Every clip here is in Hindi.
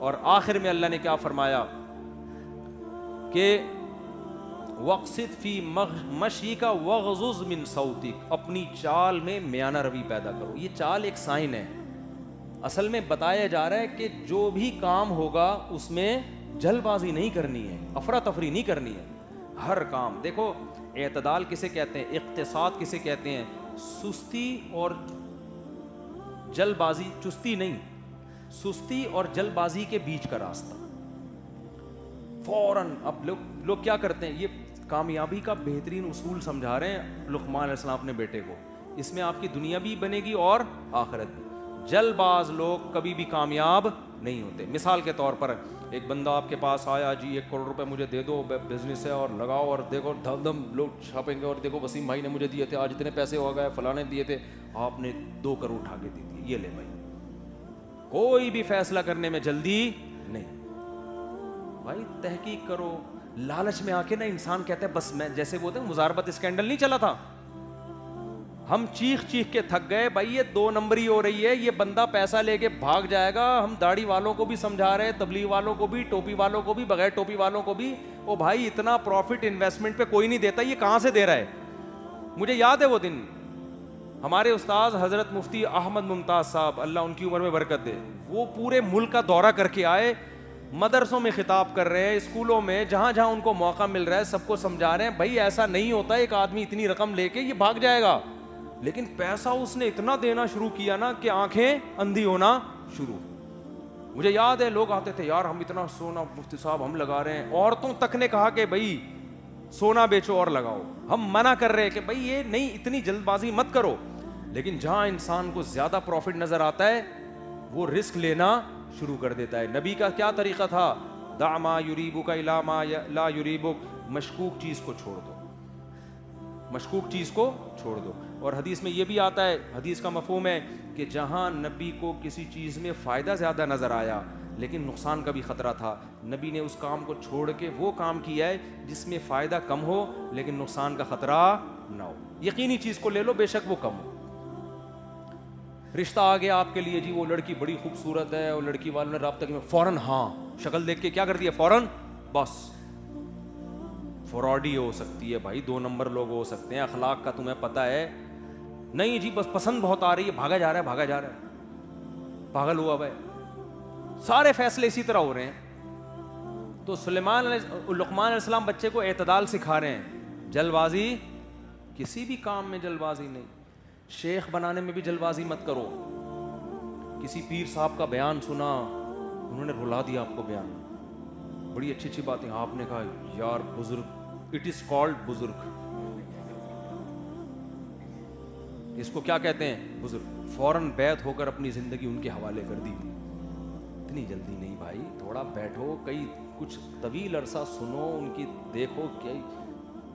और आखिर में अल्लाह ने क्या फरमाया कि वक़्सिद फी मशी का वग़ज़ुज़ मिन सौतिक, अपनी चाल में म्याना रवि पैदा करो। ये चाल एक साइन है। असल में बताया जा रहा है कि जो भी काम होगा उसमें जल्दबाजी नहीं करनी है, अफरा तफरी नहीं करनी है। हर काम देखो, एतदाल किसे कहते हैं, इक़्तिसाद किसे कहते हैं, सुस्ती और जल्दबाजी, चुस्ती नहीं, सुस्ती और जल्दबाजी के बीच का रास्ता। फौरन अब लोग क्या करते हैं, ये कामयाबी का बेहतरीन उसूल समझा रहे हैं लुक़मान अलैहिस्सलाम अपने बेटे को। इसमें आपकी दुनिया भी बनेगी और आखिरत भी। जल्दबाज लोग कभी भी कामयाब नहीं होते। मिसाल के तौर पर एक बंदा आपके पास आया, जी 1 करोड़ रुपए मुझे दे दो, बिजनेस है और लगाओ, और देखो धम लोग छापेंगे, और देखो वसीम भाई ने मुझे दिए थे, आज इतने पैसे हो गए, फलाने दिए थे, आपने 2 करोड़ उठा के दे दिए, ये ले भाई। कोई भी फैसला करने में जल्दी नहीं भाई, तहकीक करो। लालच में आके ना इंसान कहता है बस मैं, जैसे बोलते हैं मुजारबत स्कैंडल नहीं चला था, हम चीख चीख के थक गए भाई, ये 2 नंबरी हो रही है, ये बंदा पैसा लेके भाग जाएगा। हम दाढ़ी वालों को भी समझा रहे हैं, तबलीग वालों को भी, टोपी वालों को भी, बगैर टोपी वालों को भी, ओ भाई इतना प्रॉफिट इन्वेस्टमेंट पे कोई नहीं देता, ये कहां से दे रहा है। मुझे याद है वो दिन, हमारे उस्ताद हजरत मुफ्ती अहमद मुमताज साहब, अल्लाह उनकी उम्र में बरकत दे, वो पूरे मुल्क का दौरा करके आए, मदरसों में खिताब कर रहे हैं, स्कूलों में जहां जहां उनको मौका मिल रहा है सबको समझा रहे हैं भाई ऐसा नहीं होता, एक आदमी इतनी रकम लेके ये भाग जाएगा। लेकिन पैसा उसने इतना देना शुरू किया ना कि आंखें अंधी होना शुरू। मुझे याद है लोग आते थे, यार हम इतना सोना मुफ्ती साहब हम लगा रहे हैं, औरतों तक ने कहा कि भाई सोना बेचो और लगाओ, हम मना कर रहे हैं कि भाई ये नहीं, इतनी जल्दबाजी मत करो। लेकिन जहां इंसान को ज्यादा प्रॉफिट नजर आता है वो रिस्क लेना शुरू कर देता है। नबी का क्या तरीका था, दामा युरीबुका इला मा ला युरीबुक, मशकूक चीज को छोड़ दो, मशकूक चीज को छोड़ दो। और हदीस में ये भी आता है, हदीस का मफहूम है कि जहां नबी को किसी चीज में फायदा ज्यादा नजर आया लेकिन नुकसान का भी खतरा था, नबी ने उस काम को छोड़ के वो काम किया है जिसमें फायदा कम हो लेकिन नुकसान का खतरा ना हो। यकीनी चीज को ले लो, बेशक वो कम हो। रिश्ता आ गया आपके लिए, जी वो लड़की बड़ी खूबसूरत है, और लड़की वालों ने राब्ता किया, फौरन हाँ, शक्ल देख के क्या कर दिया फौरन, बस फ्रॉडी हो सकती है भाई, 2 नंबर लोग हो सकते हैं, अखलाक का तुम्हें पता है नहीं जी, बस पसंद बहुत आ रही है, भागा जा रहा है, भागा जा रहा है, पागल हुआ भाई। सारे फैसले इसी तरह हो रहे हैं। तो लुक़मान अलैहिस्सलाम बच्चे को एतदाल सिखा रहे हैं, जल्दबाजी किसी भी काम में जल्दबाजी नहीं, शेख बनाने में भी जल्दबाजी मत करो। किसी पीर साहब का बयान सुना, उन्होंने रुला दिया आपको बयान, बड़ी अच्छी अच्छी बातें, आपने कहा यार बुजुर्ग, इट इज कॉल्ड बुजुर्ग, इसको क्या कहते हैं बुजुर्ग, फौरन बैत होकर अपनी जिंदगी उनके हवाले कर दी। इतनी जल्दी नहीं भाई, थोड़ा बैठो, कई कुछ तवील अरसा सुनो उनकी, देखो क्या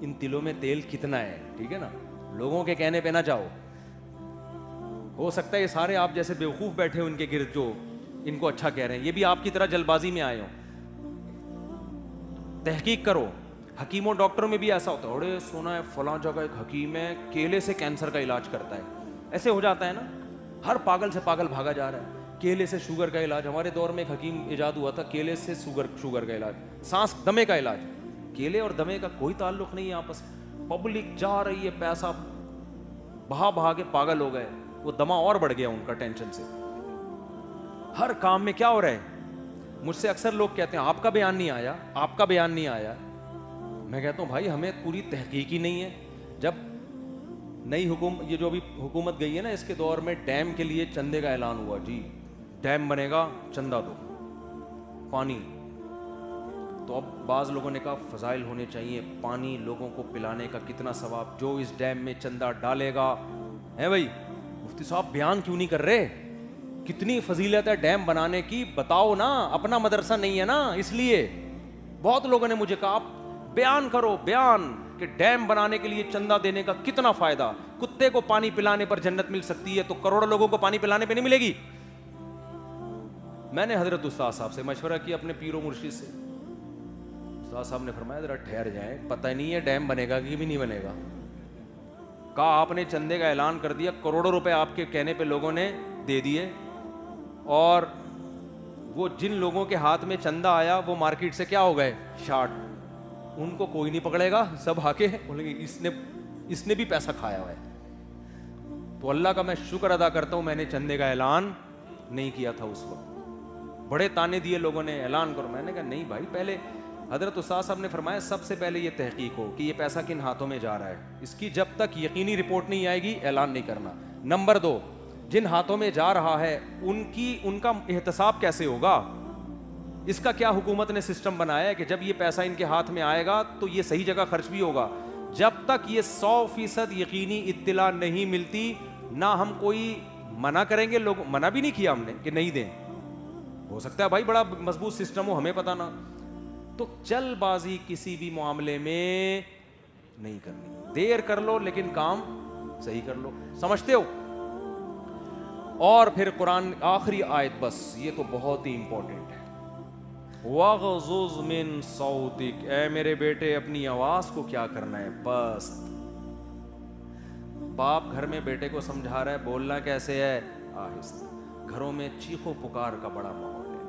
इन तिलों में तेल कितना है, ठीक है ना, लोगों के कहने पे ना जाओ। हो सकता है ये सारे आप जैसे बेवकूफ बैठे हो इनके गिर्द जो इनको अच्छा कह रहे हैं, ये भी आपकी तरह जल्दबाजी में आए हो। तहकीक करो। हकीमों डॉक्टरों में भी ऐसा होता है, अरे सुना है फलां जगह एक हकीम है केले से कैंसर का इलाज करता है, ऐसे हो जाता है ना, हर पागल से पागल भागा जा रहा है। केले से शुगर का इलाज, हमारे दौर में एक हकीम इजाद हुआ था, केले से शुगर का इलाज, सांस दमे का इलाज। केले और दमे का कोई ताल्लुक नहीं है आपस में, पब्लिक जा रही है, पैसा बहा के पागल हो गए, वो दमा और बढ़ गया उनका टेंशन से। हर काम में क्या हो रहा है, मुझसे अक्सर लोग कहते हैं आपका बयान नहीं आया, आपका बयान नहीं आया। मैं कहता हूं भाई हमें पूरी तहकीक ही नहीं है। जब नई ये जो अभी हुकूमत गई है ना, इसके दौर में डैम के लिए चंदे का ऐलान हुआ, जी डैम बनेगा चंदा दो, पानी। तो अब बाज़ लोगों ने कहा फ़ज़ाइल होने चाहिए, पानी लोगों को पिलाने का कितना सवाब, जो इस डैम में चंदा डालेगा है भाई। मुफ्ती साहब बयान क्यों नहीं कर रहे, कितनी फजीलत है डैम बनाने की, बताओ ना, अपना मदरसा नहीं है ना, इसलिए बहुत लोगों ने मुझे कहा आप बयान करो, बयान कि डैम बनाने के लिए चंदा देने का कितना फायदा, कुत्ते को पानी पिलाने पर जन्नत मिल सकती है तो करोड़ों लोगों को पानी पिलाने पे नहीं मिलेगी। मैंने हजरत उस्ताद साहब से मशवरा किया, अपने पीरो मुर्शिद से, उस्ताद साहब ने फरमाया ज़रा ठहर जाएं, पता ही नहीं है डैम बनेगा कि भी नहीं बनेगा। कहा आपने चंदे का ऐलान कर दिया, करोड़ों रुपए आपके कहने पे लोगों ने दे दिए, और वो जिन लोगों के हाथ में चंदा आया वो मार्केट से क्या हो गए, शार्ट। उनको कोई नहीं पकड़ेगा, सब आके बोलेंगे इसने भी पैसा खाया हुआ है। तो अल्लाह का मैं शुक्र अदा करता हूं मैंने चंदे का ऐलान नहीं किया था उस वक्त। बड़े ताने दिए लोगों ने, ऐलान करो। मैंने कहा नहीं भाई, पहले हजरत उस्ताद साहब ने फरमाया सबसे पहले ये तहकीक हो कि ये पैसा किन हाथों में जा रहा है, इसकी जब तक यकीनी रिपोर्ट नहीं आएगी ऐलान नहीं करना। नंबर 2, जिन हाथों में जा रहा है उनका एहतसाब कैसे होगा, इसका क्या हुकूमत ने सिस्टम बनाया है कि जब ये पैसा इनके हाथ में आएगा तो ये सही जगह खर्च भी होगा। जब तक ये 100% यकीनी इत्तिला नहीं मिलती, ना हम कोई मना करेंगे। लोग मना भी नहीं किया हमने कि नहीं दें, हो सकता है भाई बड़ा मजबूत सिस्टम हो, हमें पता ना। तो जल्दबाजी किसी भी मामले में नहीं करनी। देर कर लो लेकिन काम सही कर लो, समझते हो। और फिर कुरान आखिरी आयत, बस ये तो बहुत ही इंपॉर्टेंट है, वग़ज़ुज़ मिन सौतिक, ऐ मेरे बेटे अपनी आवाज को क्या करना है, बस। बाप घर में बेटे को समझा रहा है बोलना कैसे है, आहिस्ता। घरों में चीखो पुकार का बड़ा माहौल है।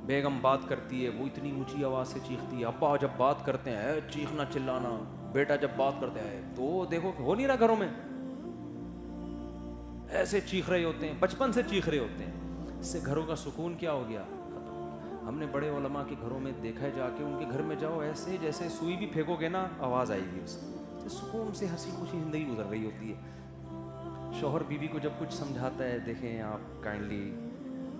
बेगम बात करती है वो इतनी ऊंची आवाज से चीखती है, अब्बा जब बात करते हैं चीखना चिल्लाना, बेटा जब बात करते हैं तो देखो हो नहीं रहा, घरों में ऐसे चीख रहे होते हैं, बचपन से चीख रहे होते हैं। इससे घरों का सुकून क्या हो गया, खत्म। हमने बड़े उलमा के घरों में देखा है, जाके उनके घर में जाओ, ऐसे जैसे सुई भी फेंकोगे ना आवाज आएगी उससे, सुकून से हंसी खुशी जिंदगी गुजर रही होती है। शौहर बीवी को जब कुछ समझाता है, देखें आप काइंडली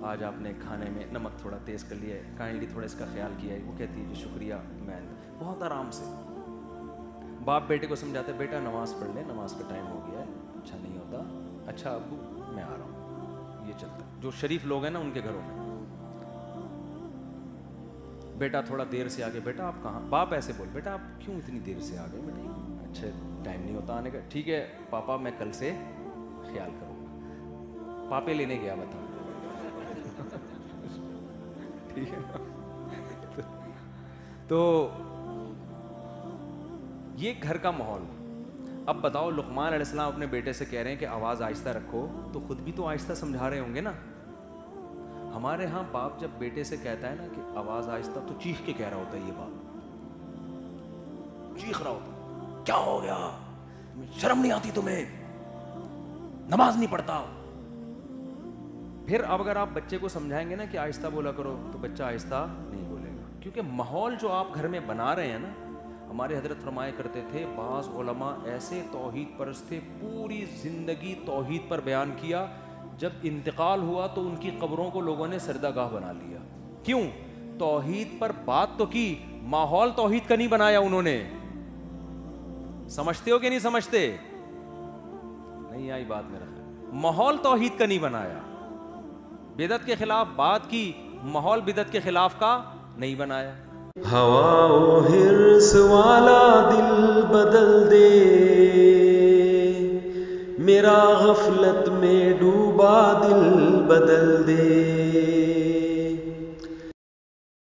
आज आपने खाने में नमक थोड़ा तेज कर लिया है, काइंडली थोड़ा इसका ख्याल किया है, वो कहती है जी शुक्रिया, मैं बहुत आराम से। बाप बेटे को समझाता है बेटा नमाज पढ़ ले, नमाज का टाइम हो गया है, अच्छा नहीं होता, अच्छा अब्बू मैं आ रहा हूँ, ये चलता है। जो शरीफ लोग हैं ना उनके घरों में, बेटा थोड़ा देर से आ गए, बेटा आप कहाँ, बाप ऐसे बोल, बेटा आप क्यों इतनी देर से आ गए, बेटा अच्छा टाइम नहीं होता आने का, ठीक है पापा मैं कल से ख्याल करूँगा। पापे लेने गया बता ठीक है ना। तो ये घर का माहौल। अब बताओ लुकमान अलैहिस्सलाम अपने बेटे से कह रहे हैं कि आवाज़ आहिस्ता रखो, तो खुद भी तो आहिस्ता समझा रहे होंगे ना। हमारे यहाँ बाप जब बेटे से कहता है ना कि आवाज़ आहिस्ता, तो चीख के कह रहा होता है, ये बाप चीख रहा होता, क्या हो गया, शर्म नहीं आती तुम्हें, नमाज नहीं पढ़ता। फिर अब अगर आप बच्चे को समझाएंगे ना कि आहिस्ता बोला करो, तो बच्चा आहिस्ता नहीं बोलेगा, क्योंकि माहौल जो आप घर में बना रहे हैं ना। हमारे हजरत फरमाया करते थे, बाज़ उलमा ऐसे तौहीद परस्त थे, पूरी ज़िंदगी तौहीद पर बयान किया, जब इंतकाल हुआ तो उनकी कब्रों को लोगों ने सरदागाह बना लिया। क्यों? तौहीद पर बात तो की, माहौल तौहीद का नहीं बनाया उन्होंने। समझते हो कि नहीं समझते? नहीं आई बात मेरा, माहौल तौहीद का नहीं बनाया, बिदअत के खिलाफ बात की, माहौल बिदअत के खिलाफ का नहीं बनाया। हवा हिर्स वाला दिल बदल दे, मेरा गफलत में डूबा दिल बदल दे।